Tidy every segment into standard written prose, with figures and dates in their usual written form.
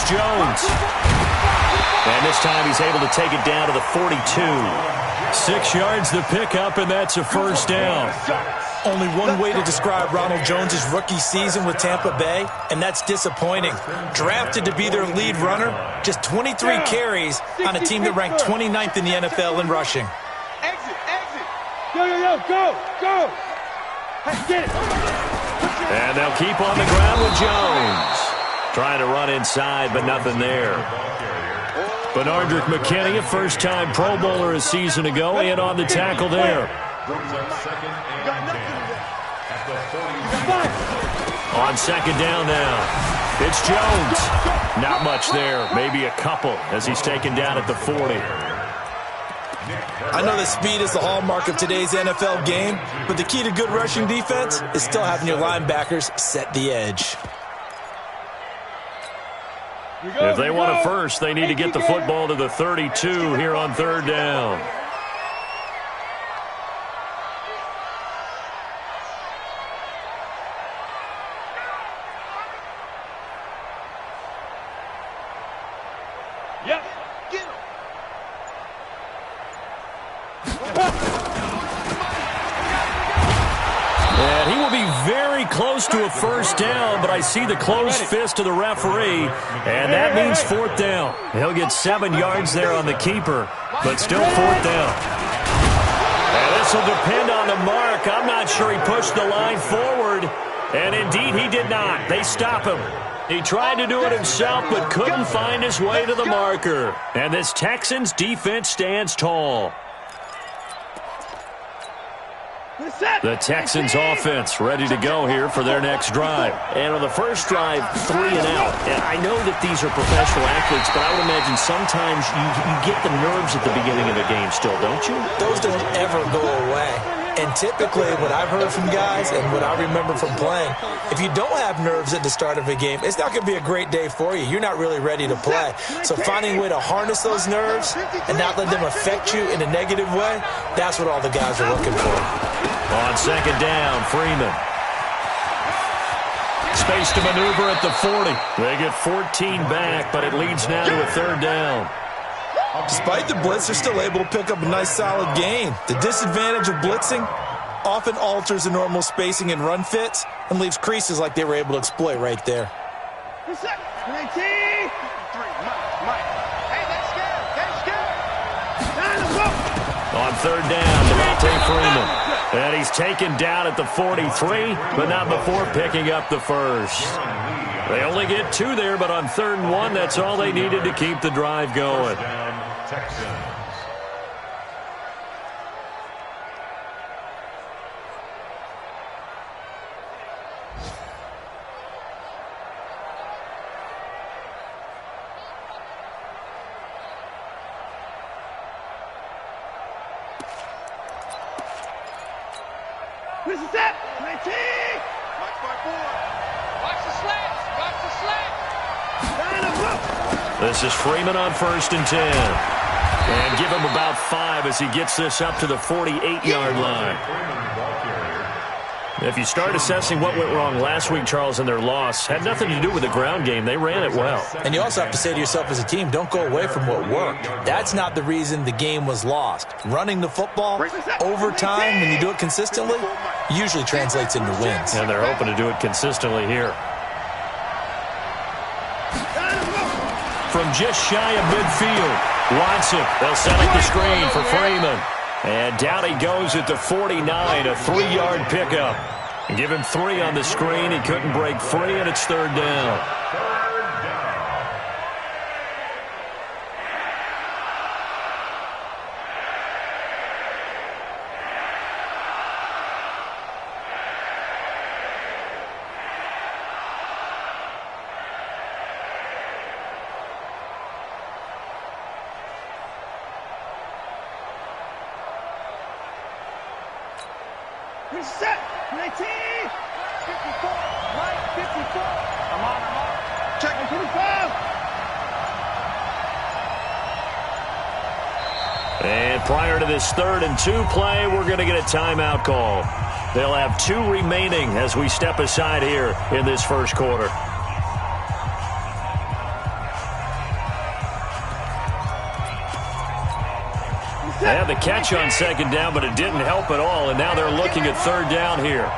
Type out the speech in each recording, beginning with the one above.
Jones. And this time he's able to take it down to the 42. 6 yards the pickup, and that's a first down. Only one way to describe Ronald Jones' rookie season with Tampa Bay, and that's disappointing. Drafted to be their lead runner, just 23 carries on a team that ranked 29th in the NFL in rushing. Exit. Go. Hey, get it. And they'll keep on the ground with Jones. Trying to run inside, but nothing there. Benardrick McKinney, a first-time Pro Bowler a season ago, and on the tackle there. On second down now. It's Jones. Not much there. Maybe a couple as he's taken down at the 40. I know that speed is the hallmark of today's NFL game, but the key to good rushing defense is still having your linebackers set the edge. If they want a first, they need to get the football to the 32 here on third down. Yep. Get him. And he will be very close to a first down, but I see the closed fist of the referee, and that means fourth down. He'll get 7 yards there on the keeper, but still fourth down. And this will depend on the mark. I'm not sure he pushed the line forward, and indeed he did not. They stop him. He tried to do it himself, but couldn't find his way to the marker. And this Texans defense stands tall. The Texans offense ready to go here for their next drive. And on the first drive, 3 and out. And I know that these are professional athletes, but I would imagine sometimes you get the nerves at the beginning of a game still, don't you? Those don't ever go away. And typically what I've heard from guys and what I remember from playing, if you don't have nerves at the start of a game, it's not going to be a great day for you. You're not really ready to play. So finding a way to harness those nerves and not let them affect you in a negative way, that's what all the guys are looking for. On second down, Freeman. Space to maneuver at the 40. They get 14 back, but it leads now to a third down. Despite the blitz, they're still able to pick up a nice solid gain. The disadvantage of blitzing often alters the normal spacing and run fits and leaves creases like they were able to exploit right there. On third down, Devontae Freeman. And he's taken down at the 43, but not before picking up the first. They only get 2 there, but on 3rd and 1, that's all they needed to keep the drive going. Texans. This is it. 19. Watch my board. Watch the slants. Watch the slants. This is Freeman on 1st and 10. And give him about 5 as he gets this up to the 48-yard line. If you start assessing what went wrong last week, Charles, in their loss, had nothing to do with the ground game. They ran it well. And you also have to say to yourself as a team, don't go away from what worked. That's not the reason the game was lost. Running the football over time, when you do it consistently, usually translates into wins. And they're hoping to do it consistently here. From just shy of midfield, Watson. They'll set up the screen for Freeman. And down he goes at the 49, a 3-yard pickup. Give him 3 on the screen. He couldn't break free, and it's 3rd down. Set. 19. 54. Right. 54. I'm on. Check. 25. And prior to this 3rd and 2 play, we're going to get a timeout call. They'll have 2 remaining as we step aside here in this first quarter. They had the catch on second down, but it didn't help at all, and now they're looking at third down here.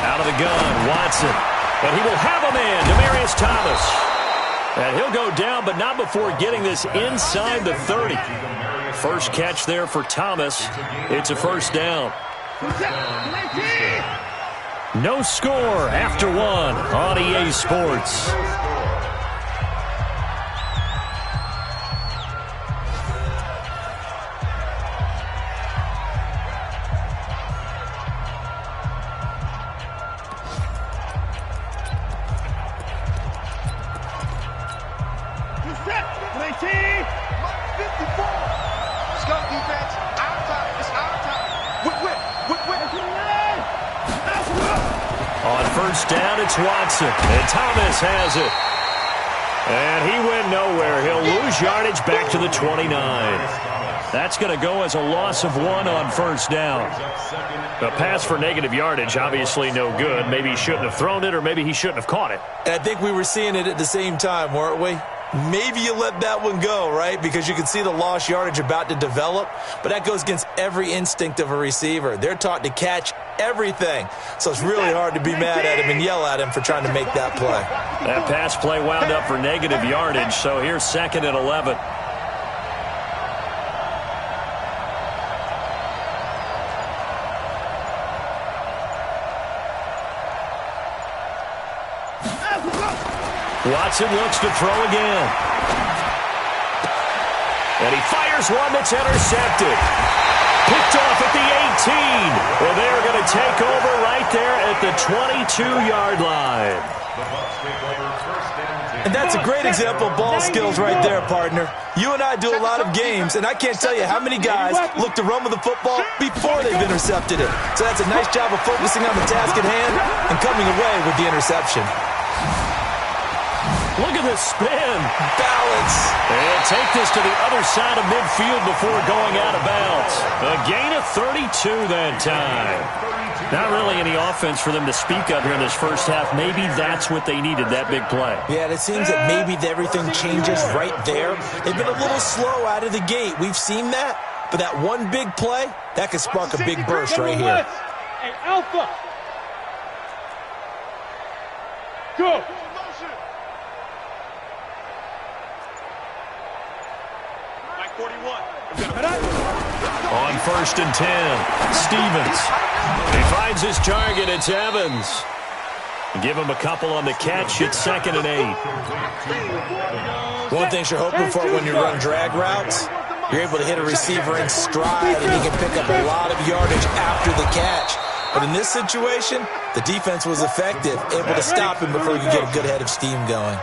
Out of the gun, Watson. And he will have a man, Demaryius Thomas. And he'll go down, but not before getting this inside the 30. First catch there for Thomas. It's a first down. No score after one on EA Sports. First down, it's Watson. And Thomas has it. And he went nowhere. He'll lose yardage back to the 29. That's going to go as a loss of 1 on first down. A pass for negative yardage, obviously no good. Maybe he shouldn't have thrown it, or maybe he shouldn't have caught it. And I think we were seeing it at the same time, weren't we? Maybe you let that one go, right? Because you can see the lost yardage about to develop. But that goes against every instinct of a receiver. They're taught to catch everything. So it's really hard to be mad at him and yell at him for trying to make that play. That pass play wound up for negative yardage. So here's 2nd and 11. Watson looks to throw again. And he fires one that's intercepted. Picked off at the 18. Well, they're going to take over right there at the 22-yard line. And that's a great example of ball skills right there, partner. You and I do a lot of games, and I can't tell you how many guys look to run with the football before they've intercepted it. So that's a nice job of focusing on the task at hand and coming away with the interception. Look at this spin. Balance. And take this to the other side of midfield before going out of bounds. A gain of 32 that time. Not really any offense for them to speak of here in this first half. Maybe that's what they needed, that big play. Yeah, it seems that maybe everything changes right there. They've been a little slow out of the gate. We've seen that. But that one big play, that could spark a big burst right here. Hey, Alpha. Go. On 1st and 10, Stevens. He finds his target. It's Evans. Give him a couple on the catch. It's 2nd and 8. One thing you're hoping for when you run drag routes, you're able to hit a receiver in stride and he can pick up a lot of yardage after the catch. But in this situation, the defense was effective, able to stop him before he could get a good head of steam going.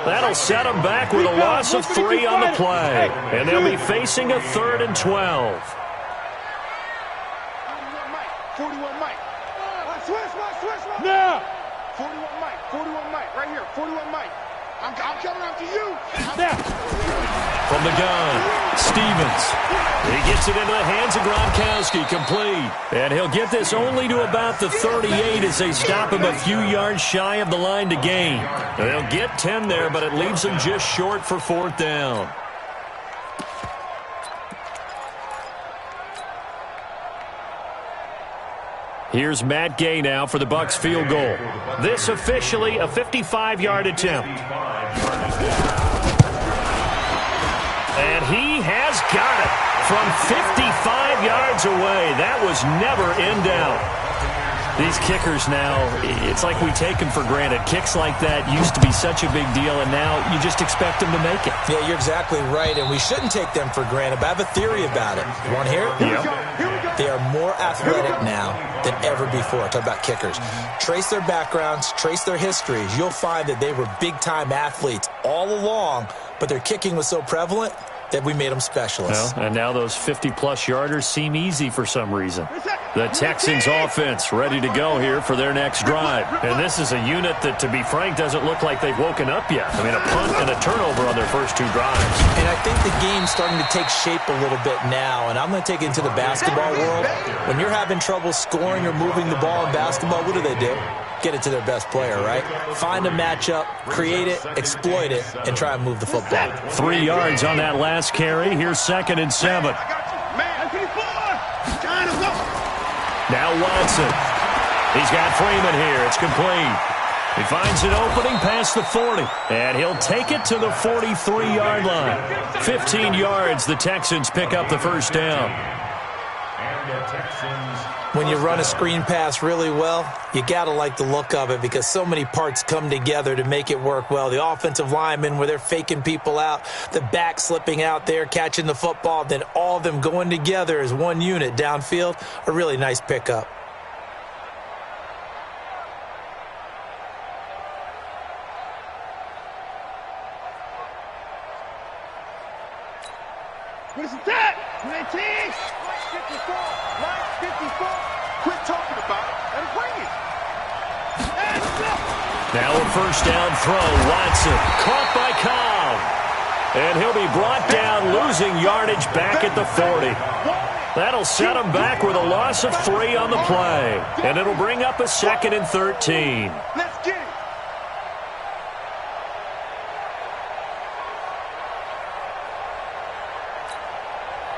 That'll set him back with a loss of 3 on the play. And they'll be facing a 3rd and 12. 41 Mike. Switch. Now. 41 Mike. 41 Mike. Right here. 41 Mike. I'm coming after you. Now. From the gun, Stevens. He gets it into the hands of Gronkowski, complete. And he'll get this only to about the 38 as they stop him a few yards shy of the line to gain. They'll get 10 there, but it leaves them just short for 4th down. Here's Matt Gay now for the Bucs field goal. This officially a 55-yard attempt. And he has got it from 55 yards away. That was never in doubt. These kickers now, it's like we take them for granted. Kicks like that used to be such a big deal, and now you just expect them to make it. Yeah, you're exactly right, and we shouldn't take them for granted, but I have a theory about it. You want to hear it? Yep. They are more athletic now than ever before. Talk about kickers. Trace their backgrounds, trace their histories. You'll find that they were big-time athletes all along, but their kicking was so prevalent that we made them specialists. Well, and now those 50-plus yarders seem easy for some reason. The Texans offense ready to go here for their next drive. And this is a unit that, to be frank, doesn't look like they've woken up yet. I mean, a punt and a turnover on their first 2 drives. And I think the game's starting to take shape a little bit now, and I'm going to take it into the basketball world. When you're having trouble scoring or moving the ball in basketball, what do? Get it to their best player, right? Find a matchup, create it, exploit it, and try and move the football. 3 yards on that last carry. Here's 2nd and 7. Now Watson. He's got Freeman here. It's complete. He finds an opening past the 40, and he'll take it to the 43-yard line. 15 yards, the Texans pick up the first down. When you run a screen pass really well, you got to like the look of it because so many parts come together to make it work well. The offensive linemen, where they're faking people out, the back slipping out there, catching the football, then all of them going together as one unit downfield, a really nice pickup. What is that? 19! 54! Line 54! Quit talking about it and bring it! And go! Now a first down throw. Watson caught by Cobb. And he'll be brought down, losing yardage back at the 40. That'll set him back with a loss of 3 on the play. And it'll bring up a 2nd and 13. Let's get it!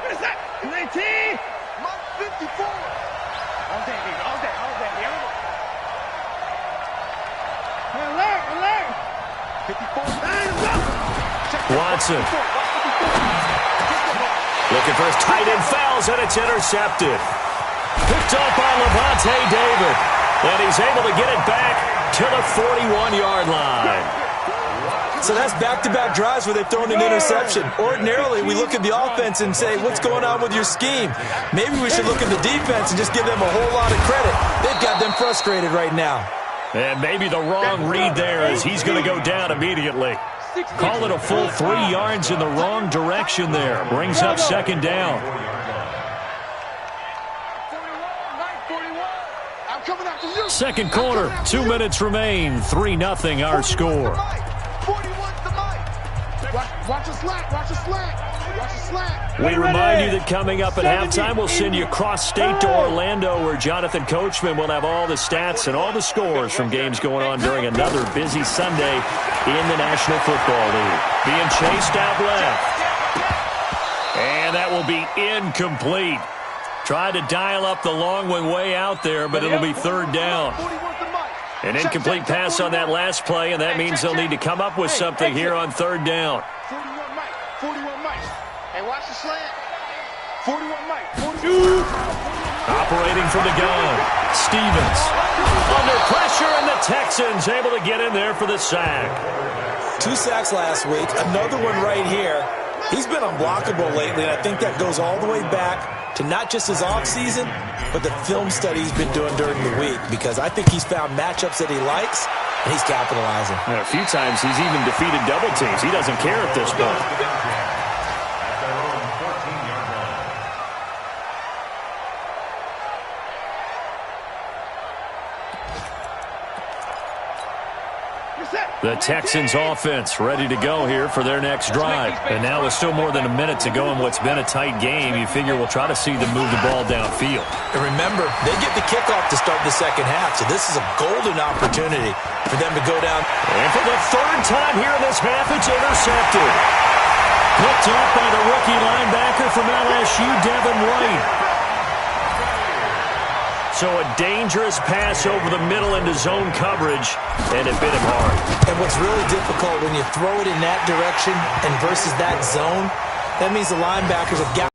What is that? 19! Mark 54! All day, baby. All day. All day. Alert! 54. Watson. Looking for his tight end, fouls, and it's intercepted. Picked up by Levante David. And he's able to get it back to the 41-yard line. So that's back-to-back drives where they've thrown an interception. Ordinarily, we look at the offense and say, what's going on with your scheme? Maybe we should look at the defense and just give them a whole lot of credit. They've got them frustrated right now. And maybe the wrong read there as he's going to go down immediately. Call it a full 3 yards in the wrong direction there. Brings up 2nd down. Second quarter, 2 minutes remain. 3-0 our score. Watch the slant. Watch the slant. We remind you that coming up at halftime, we'll send you cross-state to Orlando, where Jonathan Coachman will have all the stats and all the scores from games going on during another busy Sunday in the National Football League. Being chased out left. And that will be incomplete. Tried to dial up the long one way out there, but it'll be 3rd down. An incomplete pass on that last play, and that means they'll need to come up with something here on 3rd down. 41 Mike. Hey, watch the slant. 41 Mike. 42. Operating from the gun. Stevens. Under pressure, and the Texans able to get in there for the sack. 2 sacks last week. Another one right here. He's been unblockable lately, and I think that goes all the way back to not just his offseason, but the film study he's been doing during the week, because I think he's found matchups that he likes, and he's capitalizing. And a few times he's even defeated double teams. He doesn't care at this point. The Texans offense ready to go here for their next drive. And now with still more than a minute to go in what's been a tight game, you figure we'll try to see them move the ball downfield. And remember, they get the kickoff to start the second half, so this is a golden opportunity for them to go down. And for the 3rd time here in this half, it's intercepted. Picked up by the rookie linebacker from LSU, Devin White. So a dangerous pass over the middle into zone coverage, and it bit him hard. And what's really difficult when you throw it in that direction and versus that zone, that means the linebackers have got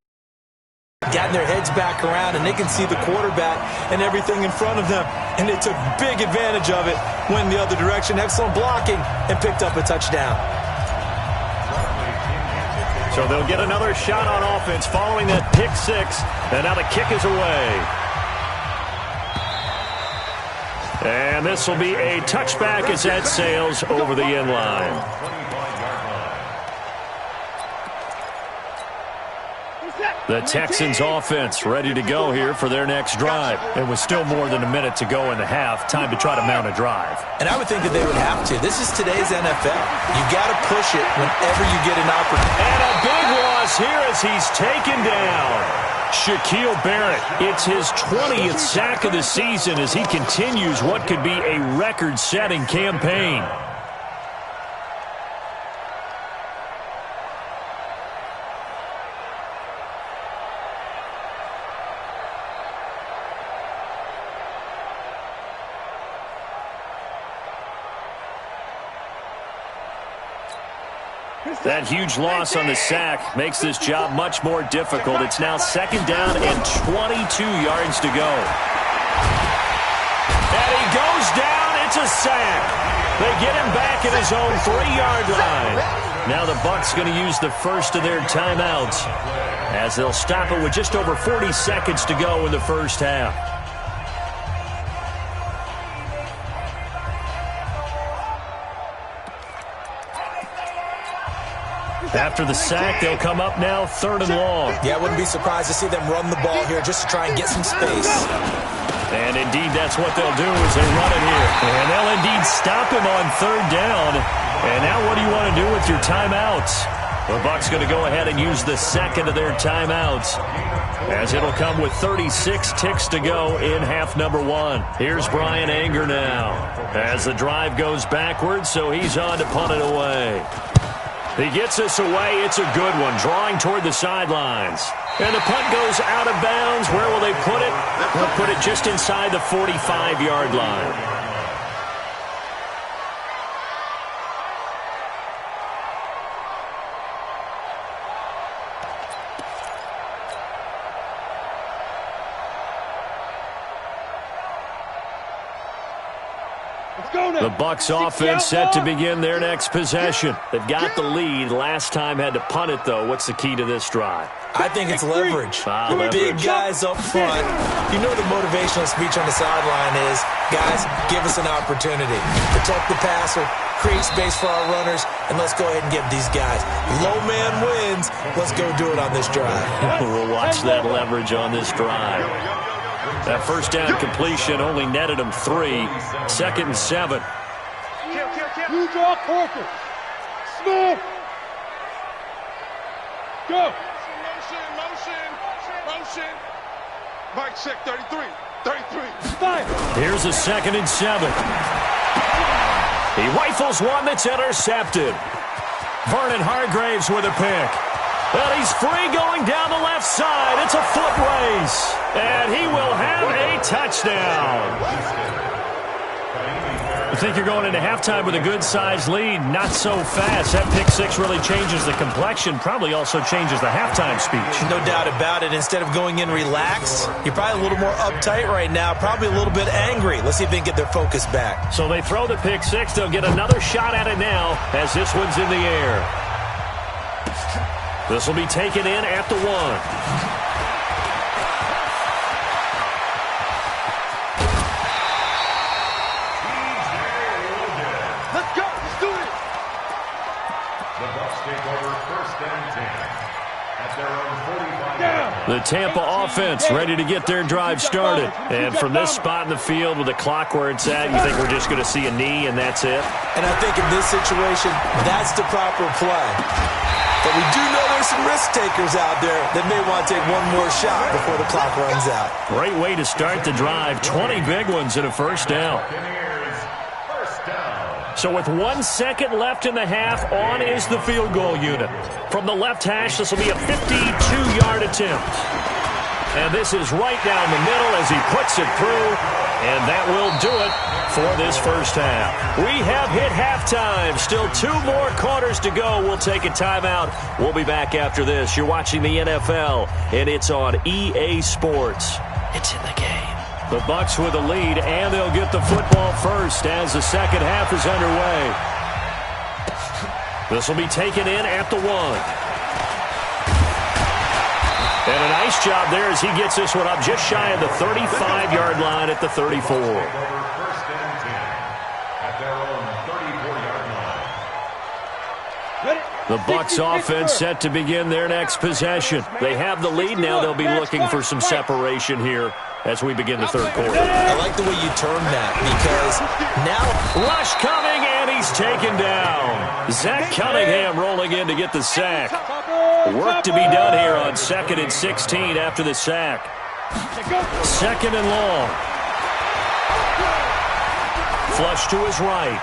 gotten their heads back around, and they can see the quarterback and everything in front of them. And they took big advantage of it, went the other direction, excellent blocking, and picked up a touchdown. So they'll get another shot on offense following that pick six, and now the kick is away. And this will be a touchback as that sails over the end line. The Texans offense ready to go here for their next drive. And with still more than a minute to go in the half, time to try to mount a drive. And I would think that they would have to. This is today's NFL. You got to push it whenever you get an opportunity. And a big loss here as he's taken down. Shaquille Barrett, it's his 20th sack of the season as he continues what could be a record-setting campaign. That huge loss on the sack makes this job much more difficult. It's now second down and 22 yards to go. And he goes down. It's a sack. They get him back at his own 3-yard line. Now the Bucs going to use the first of their timeouts as they'll stop it with just over 40 seconds to go in the first half. After the sack, they'll come up now 3rd and long. Yeah, I wouldn't be surprised to see them run the ball here just to try and get some space. And indeed, that's what they'll do is they run it here. And they'll indeed stop him on 3rd down. And now what do you want to do with your timeouts? The Bucs going to go ahead and use the second of their timeouts as it'll come with 36 ticks to go in half number 1. Here's Brian Anger now as the drive goes backwards, so he's on to punt it away. He gets this away. It's a good one, drawing toward the sidelines. And the punt goes out of bounds. Where will they put it? They'll put it just inside the 45-yard line. The Bucs offense set to begin their next possession. They've got the lead. Last time had to punt it, though. What's the key to this drive? I think it's leverage. Leverage. Big guys up front. You know the motivational speech on the sideline is, guys, give us an opportunity. Protect the passer, create space for our runners, and let's go ahead and give these guys. Low man wins. Let's go do it on this drive. We'll watch that leverage on this drive. That first down completion only netted him 3. 2nd and 7. You draw corker. Smith. Go. Motion. Mike check 33. 33. Fire. Here's a 2nd and 7. He rifles one that's intercepted. Vernon Hargraves with a pick. And he's free going down the left side. It's a foot race. And he will have a touchdown. I think you're going into halftime with a good-sized lead. Not so fast. That pick six really changes the complexion. Probably also changes the halftime speech. No doubt about it. Instead of going in relaxed, you're probably a little more uptight right now. Probably a little bit angry. Let's see if they can get their focus back. So they throw the pick six. They'll get another shot at it now as this one's in the air. This will be taken in at the 1. Let's go. Let's do it. The Bucs take over 1st and 10 at their own 45. The Tampa offense ready to get their drive started. And from this spot in the field with the clock where it's at, you think we're just going to see a knee and that's it? And I think in this situation, that's the proper play. But we do know there's some risk takers out there that may want to take one more shot before the clock runs out. Great way to start the drive. 20 big ones and a first down. So with 1 second left in the half, on is the field goal unit. From the left hash, this will be a 52-yard attempt. And this is right down the middle as he puts it through. And that will do it for this first half. We have hit halftime. Still 2 more quarters to go. We'll take a timeout. We'll be back after this. You're watching the NFL, and it's on EA Sports. It's in the game. The Bucs with the lead, and they'll get the football first as the second half is underway. This will be taken in at the 1. And a nice job there as he gets this one up just shy of the 35-yard line at the 34. The Bucs offense set to begin their next possession. They have the lead now. They'll be looking for some separation here as we begin the third quarter. I like the way you turned that because now rush coming, and he's taken down. Zach Cunningham rolling in to get the sack. Work to be done here on 2nd and 16 after the sack. 2nd and long. Flush to his right.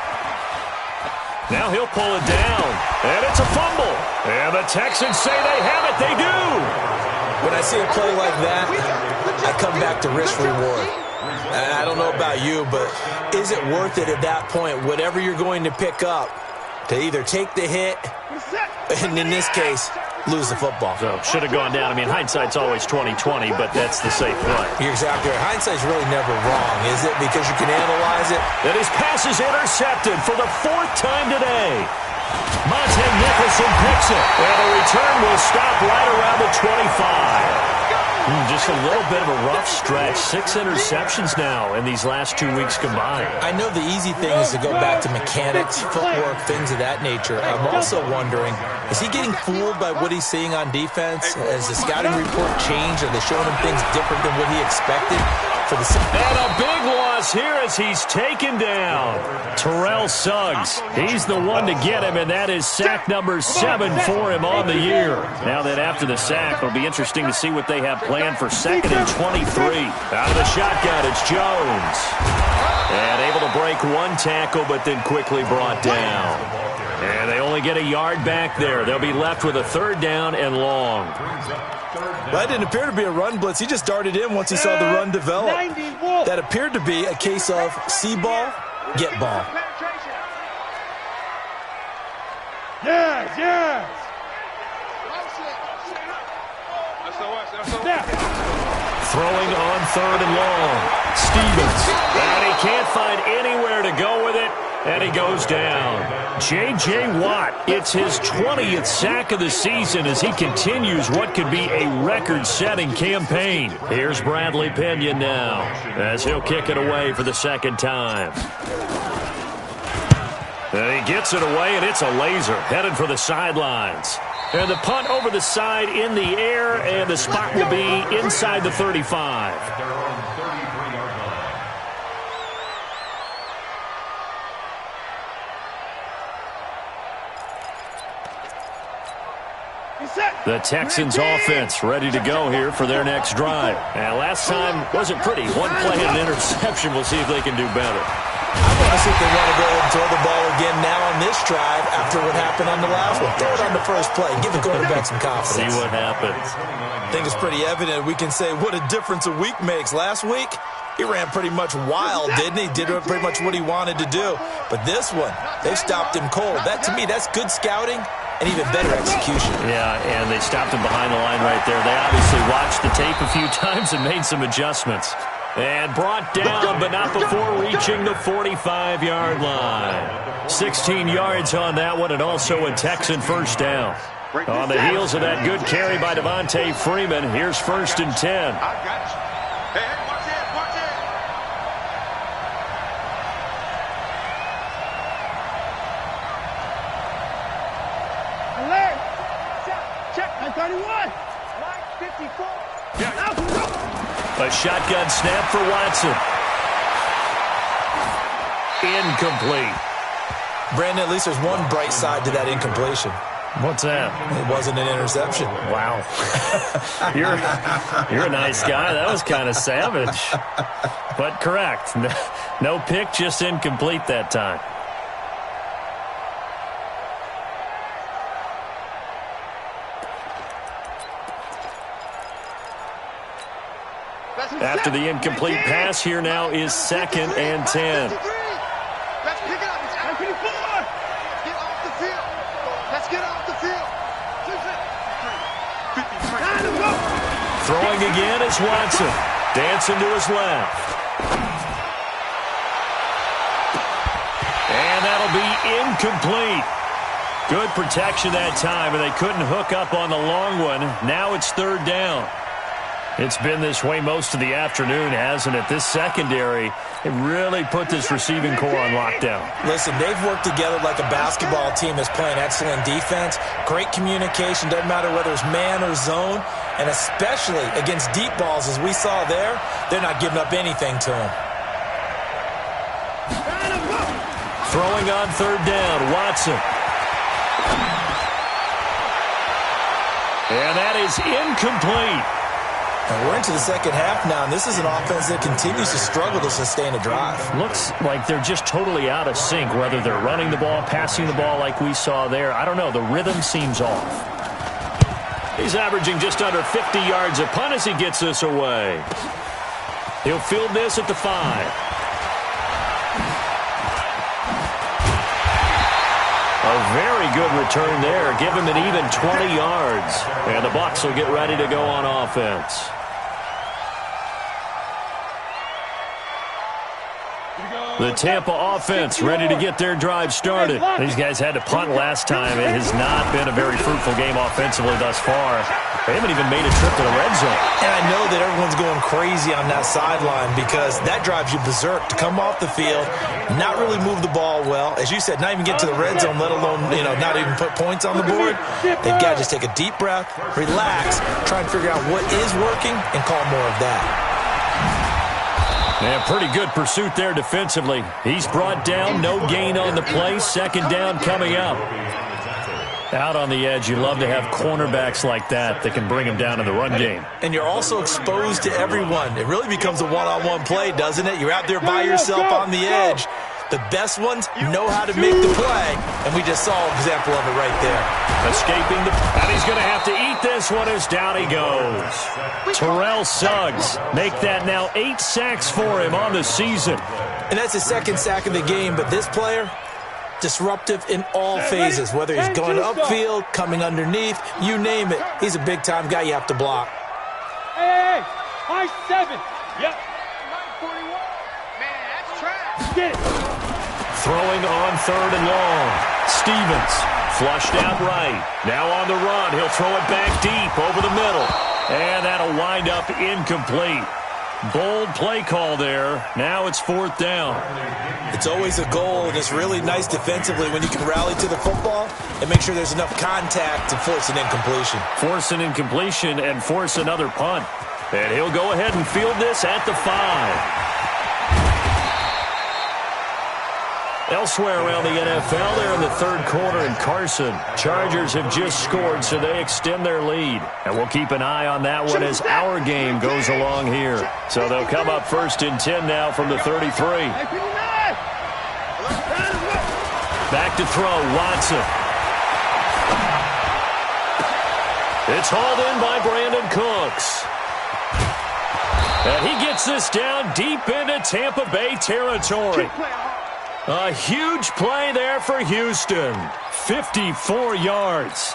Now he'll pull it down, and it's a fumble. And the Texans say they have it. They do. When I see a play like that, I come back to risk reward. And I don't know about you, but is it worth it at that point, whatever you're going to pick up, to either take the hit, and in this case, lose the football? So should have gone down. I mean, hindsight's always 20/20, but that's the safe play. You're exactly right. Hindsight's really never wrong, is it? Because you can analyze it. And his pass is intercepted for the 4th time today. Monte Nicholson picks it. And the return will stop right around the 25. Just a little bit of a rough stretch. 6 interceptions now in these last 2 weeks combined. I know the easy thing is to go back to mechanics, footwork, things of that nature. I'm also wondering, is he getting fooled by what he's seeing on defense? Has the scouting report changed? Are they showing him things different than what he expected? And a big loss here as he's taken down. Terrell Suggs, he's the one to get him, and that is sack number 7 for him on the year. Now that after the sack, it'll be interesting to see what they have planned for 2nd and 23. Out of the shotgun, it's Jones. And able to break 1 tackle, but then quickly brought down. And they only get a yard back there. They'll be left with a 3rd down and long. That didn't appear to be a run blitz. He just darted in once he saw the run develop. That appeared to be a case of see ball, get ball. Yes, yes. Throwing on 3rd and long. Stevens. And he can't find anywhere to go with it. And he goes down. J.J. Watt, it's his 20th sack of the season as he continues what could be a record-setting campaign. Here's Bradley Pinion now as he'll kick it away for the 2nd time. And he gets it away, and it's a laser headed for the sidelines. And the punt over the side in the air, and the spot will be inside the 35. The Texans offense ready to go here for their next drive. And last time wasn't pretty. 1 play and an interception. We'll see if they can do better. I want to see if they want to go ahead and throw the ball again now on this drive after what happened on the last one. Throw it on the first play. Give the quarterback some confidence. See what happens. I think it's pretty evident. We can say what a difference a week makes. Last week, he ran pretty much wild, didn't he? Did pretty much what he wanted to do. But this one, they stopped him cold. That, to me, that's good scouting and even better execution. Yeah, and they stopped him behind the line right there. They obviously watched the tape a few times and made some adjustments. And brought down, but not before reaching the 45-yard line. 16 yards on that one, and also a Texan first down. On the heels of that good carry by Devontae Freeman, here's 1st and 10. I got you. Hey, watch it, watch it. Alert. Check, 31. Line 54. A shotgun snap for Watson. Incomplete. Brandon, at least there's one bright side to that incompletion. What's that? It wasn't an interception. Wow. You're a nice guy. That was kind of savage. But correct. No pick, just incomplete that time. After the incomplete pass, here now is 2nd and 10. Let's pick it up. It's out. Get off the field. Let's get off the field. 53. Throwing again is Watson. Dancing to his left. And that'll be incomplete. Good protection that time, and they couldn't hook up on the long one. Now it's 3rd down. It's been this way most of the afternoon, hasn't it? This secondary, it really put this receiving core on lockdown. Listen, they've worked together like a basketball team that's playing excellent defense. Great communication, doesn't matter whether it's man or zone. And especially against deep balls, as we saw there, they're not giving up anything to them. Throwing on 3rd down, Watson. And that is incomplete. And we're into the second half now, and this is an offense that continues to struggle to sustain a drive. Looks like they're just totally out of sync, whether they're running the ball, passing the ball like we saw there. I don't know. The rhythm seems off. He's averaging just under 50 yards a punt as he gets this away. He'll field this at the 5. A very good return there. Give him an even 20 yards. And the Bucs will get ready to go on offense. The Tampa offense ready to get their drive started. These guys had to punt last time. It has not been a very fruitful game offensively thus far. They haven't even made a trip to the red zone. And I know that everyone's going crazy on that sideline because that drives you berserk to come off the field, not really move the ball well. As you said, not even get to the red zone, let alone, not even put points on the board. They've got to just take a deep breath, relax, try and figure out what is working, and call more of that. Yeah, pretty good pursuit there defensively. He's brought down, no gain on the play. 2nd down coming up. Out on the edge, you love to have cornerbacks like that can bring him down in the run game. And you're also exposed to everyone. It really becomes a one-on-one play, doesn't it? You're out there by yourself on the edge. The best ones know how to make the play, and we just saw an example of it right there. Escaping and he's going to have to eat this one as down he goes. Terrell Suggs, make that now 8 sacks for him on the season. And that's his 2nd sack of the game, but this player, disruptive in all phases, whether he's going upfield, coming underneath, you name it. He's a big-time guy you have to block. Hey, high 7. Yep. 941. Man, that's trash. Get it. Throwing on 3rd and long. Stevens flushed out right. Now on the run. He'll throw it back deep over the middle. And that'll wind up incomplete. Bold play call there. Now it's 4th down. It's always a goal, and it's really nice defensively when you can rally to the football and make sure there's enough contact to force an incompletion. Force an incompletion and force another punt. And he'll go ahead and field this at the 5. Elsewhere around the NFL, they're in the 3rd quarter in Carson. Chargers have just scored, so they extend their lead. And we'll keep an eye on that one as our game goes along here. So they'll come up 1st and 10 now from the 33. Back to throw, Watson. It's hauled in by Brandon Cooks. And he gets this down deep into Tampa Bay territory. A huge play there for Houston. 54 yards.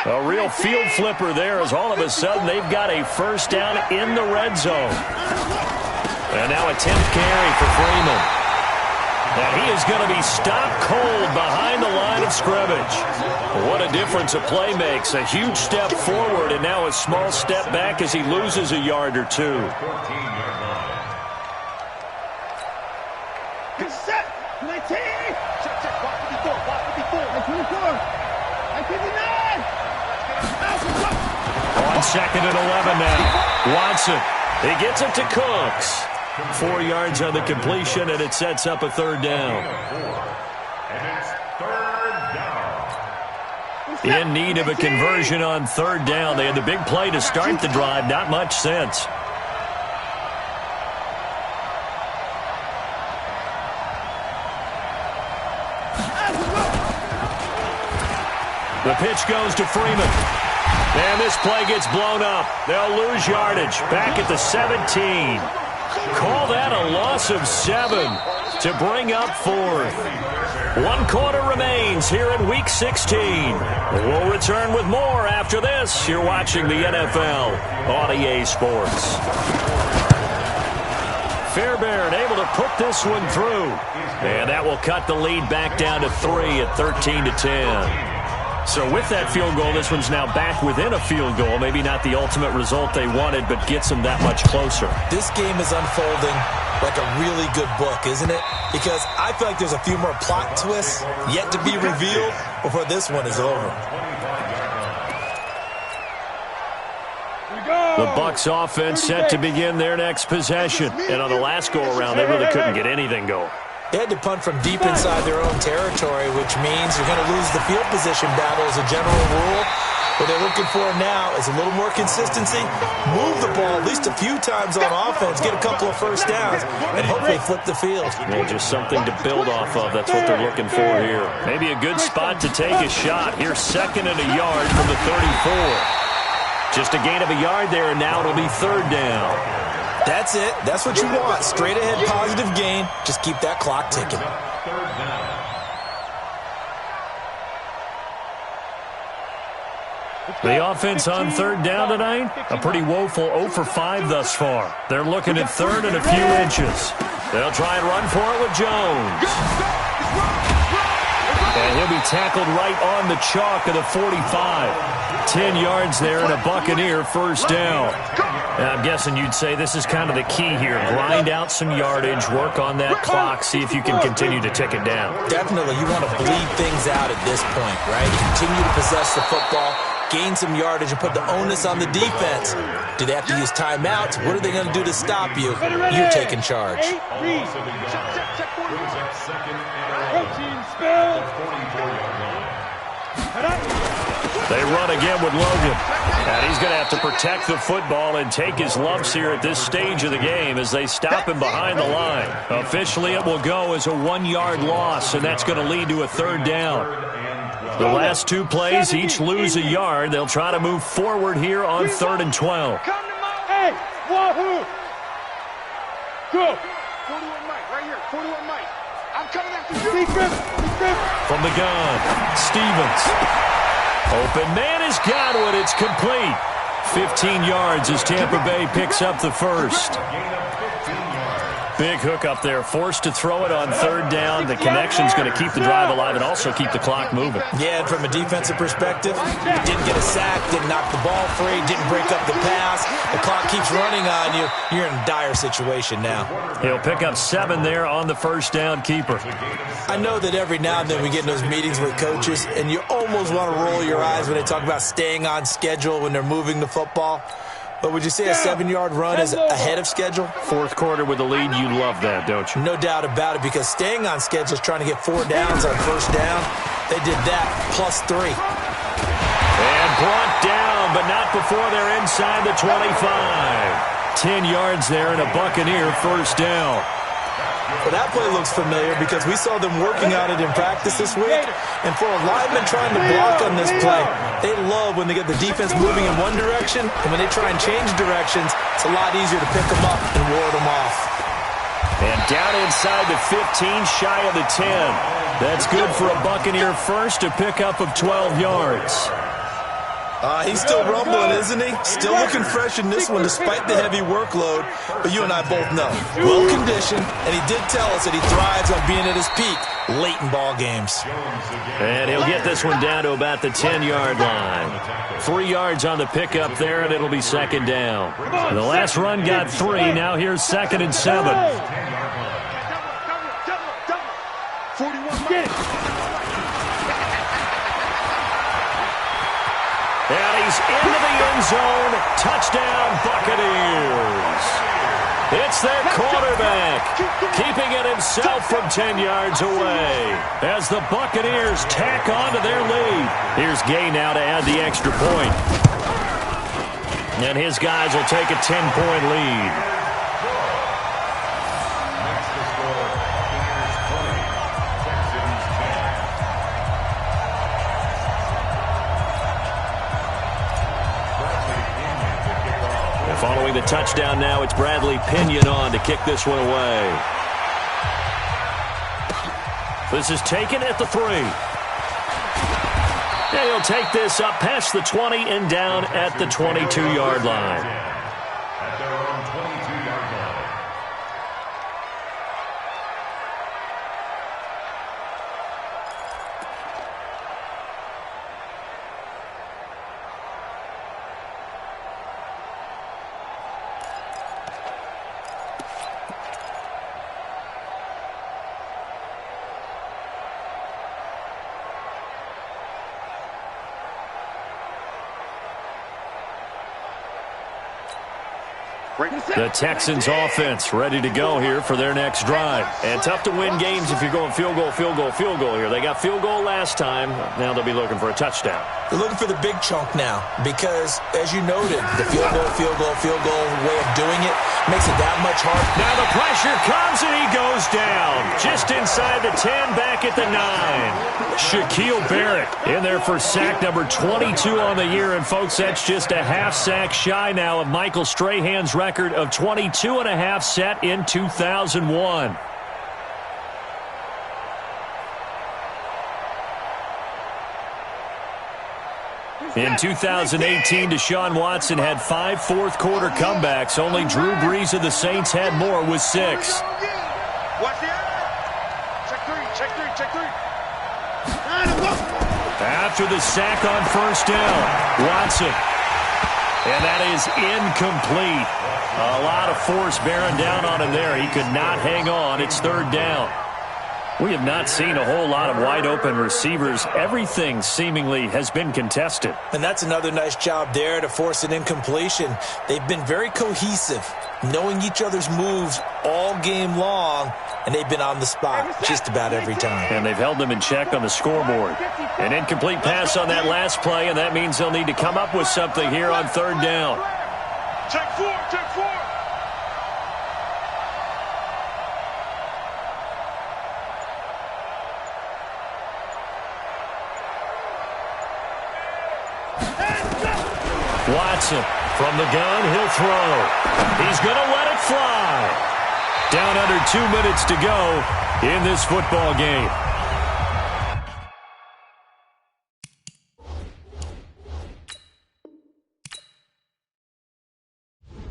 A real field flipper there as all of a sudden they've got a 1st down in the red zone. And now a 10th carry for Freeman. And he is going to be stopped cold behind the line of scrimmage. What a difference a play makes. A huge step forward and now a small step back as he loses a yard or two. Set. 19. Check. 154. 154. 159. On 2nd and 11 now. Watson. He gets it to Cooks. 4 yards on the completion, and it sets up a 3rd down. And it's 3rd down. In need of a conversion on 3rd down. They had the big play to start the drive. Not much sense. The pitch goes to Freeman. And this play gets blown up. They'll lose yardage. Back at the 17. Call that a loss of 7 to bring up 4th. 1 quarter remains here in Week 16. We'll return with more after this. You're watching the NFL on EA Sports. Fairbairn able to put this one through. And that will cut the lead back down to 3 at 13-10. So with that field goal, this one's now back within a field goal. Maybe not the ultimate result they wanted, but gets them that much closer. This game is unfolding like a really good book, isn't it? Because I feel like there's a few more plot twists yet to be revealed before this one is over. The Bucs offense set to begin their next possession. And on the last go-around, they really couldn't get anything going. They had to punt from deep inside their own territory, which means you're going to lose the field position battle as a general rule. What they're looking for now is a little more consistency, move the ball at least a few times on offense, get a couple of first downs, and hopefully flip the field. Yeah, just something to build off of. That's what they're looking for here. Maybe a good spot to take a shot. Here's 2nd and a yard from the 34. Just a gain of a yard there, and now it'll be 3rd down. That's it. That's what you want. Straight ahead positive gain. Just keep that clock ticking. The offense on 3rd down tonight, a pretty woeful 0 for 5 thus far. They're looking at 3rd and a few inches. They'll try and run for it with Jones. And he'll be tackled right on the chalk of the 45. 10 yards there and a Buccaneer first down. Now, I'm guessing you'd say this is kind of the key here. Grind out some yardage, work on that clock, see if you can continue to tick it down. Definitely. You want to bleed things out at this point, right? Continue to possess the football, gain some yardage, and put the onus on the defense. Do they have to use timeouts? What are they going to do to stop you? You're taking charge. They run again with Logan. And he's going to have to protect the football and take his lumps here at this stage of the game as they stop him behind the line. Officially, it will go as a 1-yard loss, and that's going to lead to a 3rd down. The last 2 plays each lose a yard. They'll try to move forward here on 3rd and 12. Hey, wahoo! Go! 41 Mike, right here, 41 Mike. I'm coming after you. From the gun, Stevens. Open man has got it. It's complete. 15 yards as Tampa Bay picks up the first. Big hook up there. Forced to throw it on 3rd down. The connection's going to keep the drive alive and also keep the clock moving. Yeah, and from a defensive perspective, didn't get a sack, didn't knock the ball free, didn't break up the pass. The clock keeps running on you. You're in a dire situation now. He'll pick up 7 there on the first down keeper. I know that every now and then we get in those meetings with coaches, and you almost want to roll your eyes when they talk about staying on schedule when they're moving the football. But would you say a 7-yard run is ahead of schedule? 4th quarter with the lead, you love that, don't you? No doubt about it, because staying on schedule is trying to get 4 downs on first down. They did that, plus 3. And brought down, but not before they're inside the 25. 10 yards there and a Buccaneer first down. Well, that play looks familiar because we saw them working on it in practice this week. And for a lineman trying to block on this play, they love when they get the defense moving in one direction. And when they try and change directions, it's a lot easier to pick them up and ward them off. And down inside the 15, shy of the 10. That's good for a Buccaneer first, a pickup of 12 yards. He's still rumbling, isn't he? Still looking fresh in this one despite the heavy workload. But you and I both know, well-conditioned, and he did tell us that he thrives on being at his peak late in ball games. And he'll get this one down to about the 10-yard line. 3 yards on the pickup there, and it'll be 2nd down. The last run got 3. Now here's 2nd and 7. 41 Mike. And he's into the end zone. Touchdown, Buccaneers. It's their quarterback, keeping it himself from 10 yards away as the Buccaneers tack on to their lead. Here's Gay now to add the extra point. And his guys will take a 10-point lead. Following the touchdown now, it's Bradley Pinion on to kick this one away. This is taken at the 3. And he'll take this up past the 20 and down at the 22-yard line. At their own 22-yard line. The Texans offense ready to go here for their next drive. And tough to win games if you're going field goal, field goal, field goal here. They got field goal last time. Now they'll be looking for a touchdown. They're looking for the big chunk now because, as you noted, the field goal way of doing it makes it that much harder. Now the pressure comes and he goes down. Just inside the 10, back at the 9. Shaquille Barrett in there for sack number 22 on the year. And, folks, that's just a half sack shy now of Michael Strahan's record of 22.5 set in 2001. In 2018, Deshaun Watson had 5 fourth-quarter comebacks. Only Drew Brees of the Saints had more with 6. Watch the check 3, check 3, check 3. After the sack on first down, Watson. And that is incomplete. A lot of force bearing down on him there. He could not hang on. It's 3rd down. We have not seen a whole lot of wide-open receivers. Everything seemingly has been contested. And that's another nice job there to force an incompletion. They've been very cohesive, knowing each other's moves all game long, and they've been on the spot just about every time. And they've held them in check on the scoreboard. An incomplete pass on that last play, and that means they'll need to come up with something here on 3rd down. Check 4, check 4. Watson from the gun, he'll throw. He's going to let it fly. Down under 2 minutes to go in this football game.